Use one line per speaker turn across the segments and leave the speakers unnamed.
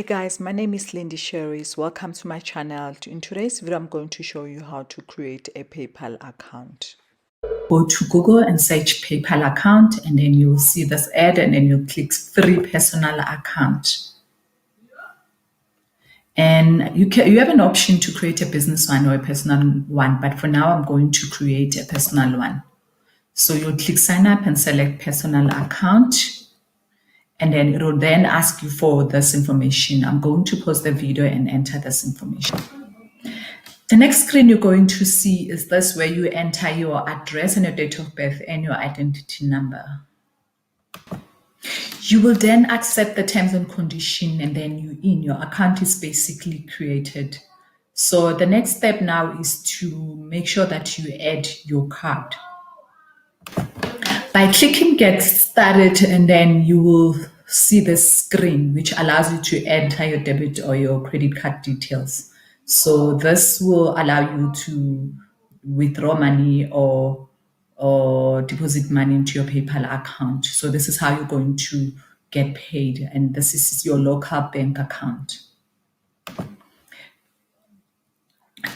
Hey guys, my name is LindyShirries. Welcome to my channel. In today's video, I'm going to show you how to create a PayPal account.
Go to Google and search PayPal account, and then you'll see this ad, and then you'll click free personal account. And you have an option to create a business one or a personal one, but for now I'm going to create a personal one. So you'll click sign up and select personal account, and then it will then ask you for this information. I'm going to pause the video and enter this information. The next screen you're going to see is this, where you enter your address and your date of birth and your identity number. You will then accept the terms and condition, and then your account is basically created. So the next step now is to make sure that you add your card. By clicking get started, and then you will see this screen which allows you to enter your debit or your credit card details. So this will allow you to withdraw money or deposit money into your PayPal account. So this is how you're going to get paid, and this is your local bank account.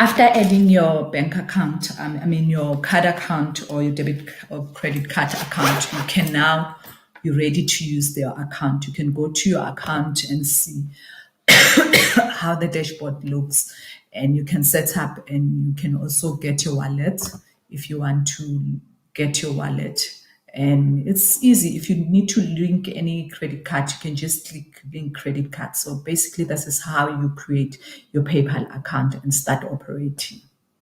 After adding your bank account, your card account or your debit or credit card account, you're ready to use their account. You can go to your account and see how the dashboard looks, and you can set up, and you can also get your wallet if you want to get your wallet. And it's easy. If you need to link any credit card, you can just click link credit card. So basically, this is how you create your PayPal account and start operating.